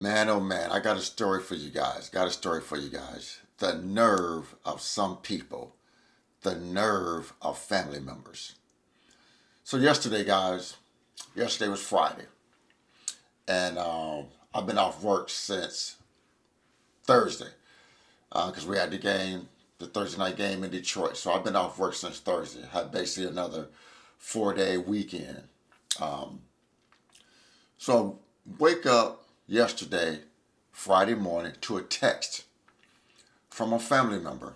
Man, oh man, I got a story for you guys. Got a story for you guys. The nerve of some people, the nerve of family members. So, yesterday, guys, yesterday was Friday, and I've been off work since Thursday because we had the game, the Thursday night game in Detroit. So, I've been off work since Thursday. Had basically another 4 day weekend. Um, so, wake up yesterday, Friday morning, to a text from a family member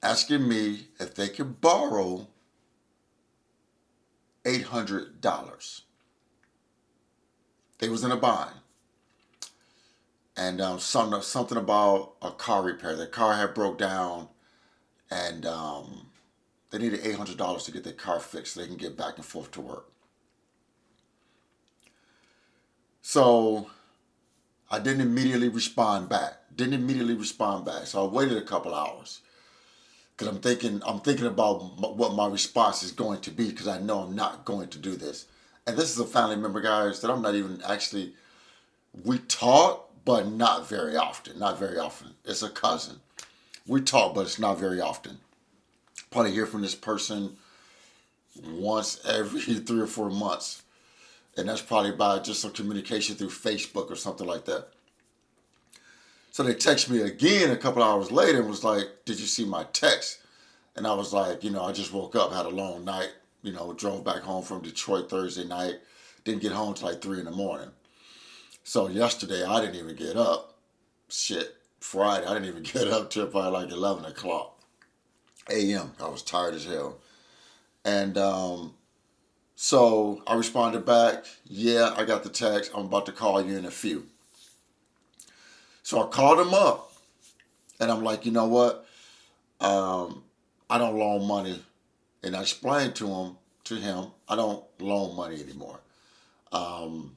asking me if they could borrow $800. They was in a bind, and something about a car repair. Their car had broke down, and they needed $800 to get their car fixed so they can get back and forth to work. So I didn't immediately respond back. So I waited a couple hours because I'm thinking about what my response is going to be because I know I'm not going to do this. And this is a family member, guys, that I'm not even actually. We talk, but not very often. Not very often. It's a cousin. We talk, but it's not very often. Probably hear from this person once every 3 or 4 months, and that's probably by just some communication through Facebook or something like that. So they text me again a couple hours later and was like, "Did you see my text?" And I was like, I just woke up, had a long night, drove back home from Detroit Thursday night, didn't get home till like 3 in the morning. So yesterday I didn't even get up. Shit, Friday I didn't even get up till probably like 11 o'clock a.m. I was tired as hell. And so I responded back, "Yeah, I got the text. I'm about to call you in a few." So I called him up and I'm like, "You know what? I don't loan money." And I explained to him, I don't loan money anymore. Um,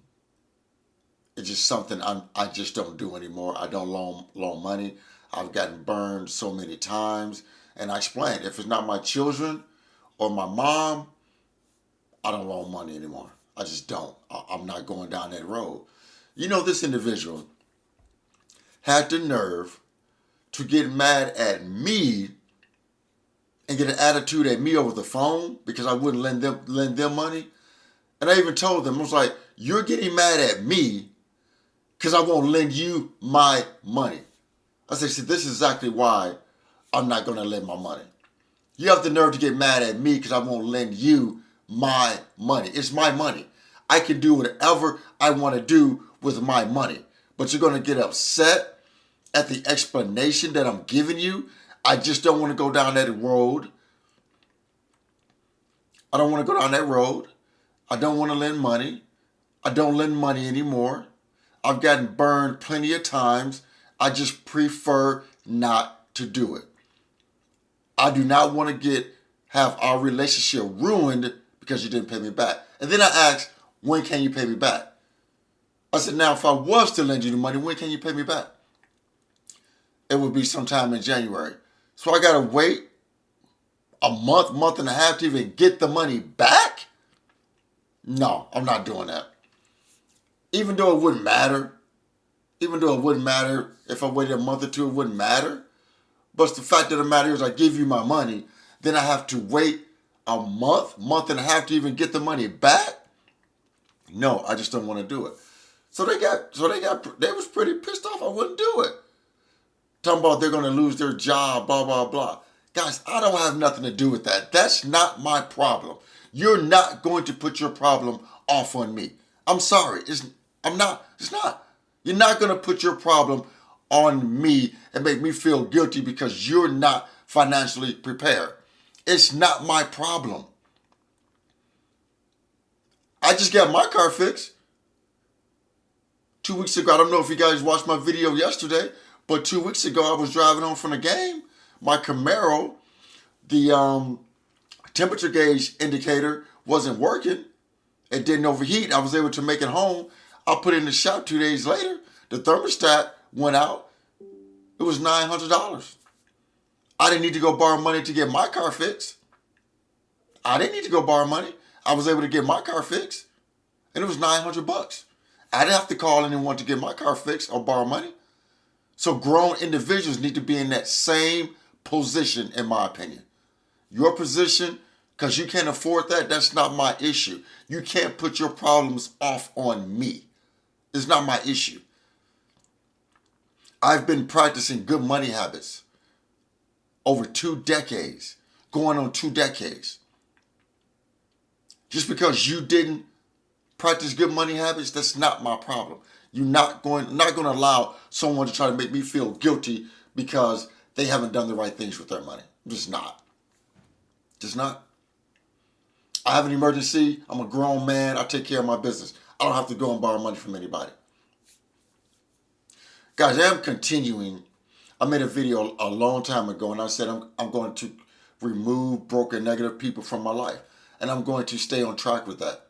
it's just something I just don't do anymore. I don't loan money. I've gotten burned so many times. And I explained, if it's not my children or my mom, I don't loan money anymore. I just don't. I'm not going down that road. This individual had the nerve to get mad at me and get an attitude at me over the phone because I wouldn't lend them money. And I even told them, I was like, "You're getting mad at me because I won't lend you my money." I said, "See, this is exactly why I'm not going to lend my money. You have the nerve to get mad at me because I won't lend you my money. It's my money. I can do whatever I want to do with my money. But you're going to get upset at the explanation that I'm giving you. I just don't want to go down that road. I don't want to go down that road. I don't want to lend money. I don't lend money anymore. I've gotten burned plenty of times. I just prefer not to do it. I do not want to have our relationship ruined because you didn't pay me back." And then I asked, "When can you pay me back?" I said, "Now, if I was to lend you the money, when can you pay me back?" It would be sometime in January. So I got to wait a month and a half to even get the money back? No, I'm not doing that. Even though it wouldn't matter, if I waited a month or two, it wouldn't matter. But the fact of the matter is, I give you my money, then I have to wait a month and a half to even get the money back? No, I just don't want to do it. They was pretty pissed off I wouldn't do it. Talking about they're going to lose their job, blah, blah, blah. Guys, I don't have nothing to do with that. That's not my problem. You're not going to put your problem off on me. I'm sorry. It's not. You're not going to put your problem on me and make me feel guilty because you're not financially prepared. It's not my problem. I just got my car fixed 2 weeks ago. I don't know if you guys watched my video yesterday, but 2 weeks ago I was driving home from the game. My Camaro, the temperature gauge indicator wasn't working. It didn't overheat. I was able to make it home. I put it in the shop 2 days later. The thermostat went out. It was $900. I didn't need to go borrow money to get my car fixed. I didn't need to go borrow money. I was able to get my car fixed, and it was $900. I didn't have to call anyone to get my car fixed or borrow money. So grown individuals need to be in that same position, in my opinion. Your position, because you can't afford that, that's not my issue. You can't put your problems off on me. It's not my issue. I've been practicing good money habits over 2 decades, going on 2 decades. Just because you didn't practice good money habits, that's not my problem. You're not going to allow someone to try to make me feel guilty because they haven't done the right things with their money. Just not. Just not. I have an emergency. I'm a grown man. I take care of my business. I don't have to go and borrow money from anybody. Guys, I am continuing. I made a video a long time ago, and I said I'm going to remove broken, negative people from my life. And I'm going to stay on track with that.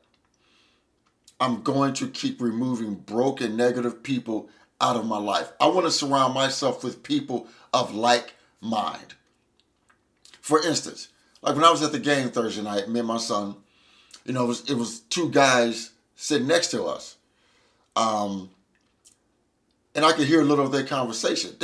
I'm going to keep removing broken, negative people out of my life. I want to surround myself with people of like mind. For instance, like when I was at the game Thursday night, me and my son, it was 2 guys sitting next to us. And I could hear a little of their conversation.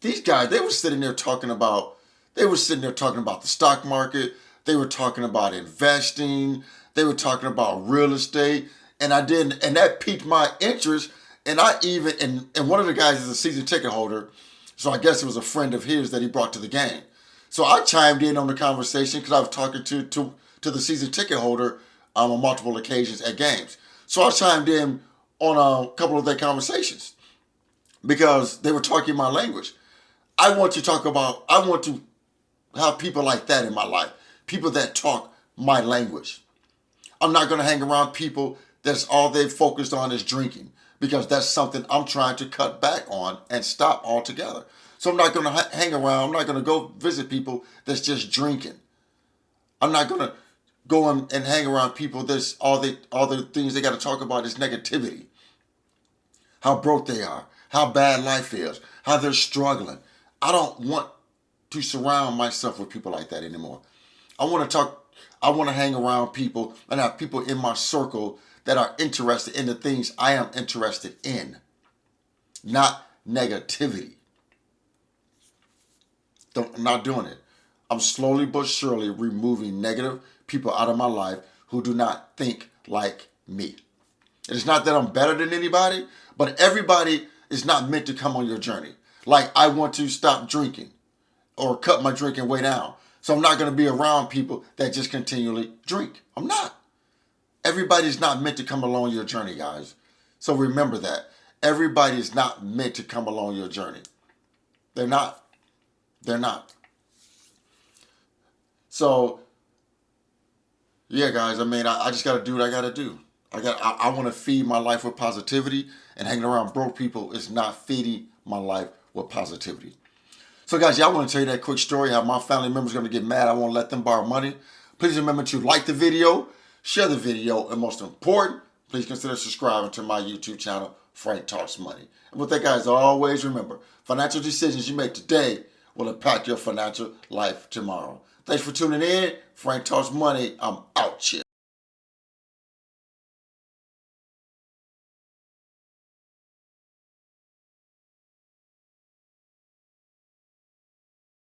These guys, they were sitting there talking about the stock market. They were talking about investing. They were talking about real estate. And that piqued my interest. And and one of the guys is a season ticket holder. So I guess it was a friend of his that he brought to the game. So I chimed in on the conversation because I was talking to the season ticket holder on multiple occasions at games. So I chimed in on a couple of their conversations because they were talking my language. I want to have people like that in my life. People that talk my language. I'm not going to hang around people that's all they've focused on is drinking, because that's something I'm trying to cut back on and stop altogether. So I'm not going to hang around. I'm not going to go visit people that's just drinking. I'm not going to go and hang around people that's all the things they got to talk about is negativity. How broke they are, how bad life is, how they're struggling. I don't want to surround myself with people like that anymore. I want to hang around people and have people in my circle that are interested in the things I am interested in, not negativity. I'm not doing it. I'm slowly but surely removing negative people out of my life who do not think like me. It is not that I'm better than anybody, but everybody is not meant to come on your journey. Like, I want to stop drinking or cut my drinking way down. So I'm not going to be around people that just continually drink. I'm not. Everybody's not meant to come along your journey, guys. So remember that. Everybody is not meant to come along your journey. They're not. They're not. So, yeah, guys, I just got to do what I got to do. I want to feed my life with positivity, and hanging around broke people is not feeding my life with positivity. So, guys, I want to tell you that quick story, how my family members are going to get mad. I won't let them borrow money. Please remember to like the video, share the video, and most important, please consider subscribing to my YouTube channel, Frank Talks Money. And with that, guys, always remember, financial decisions you make today will impact your financial life tomorrow. Thanks for tuning in. Frank Talks Money. I'm out here.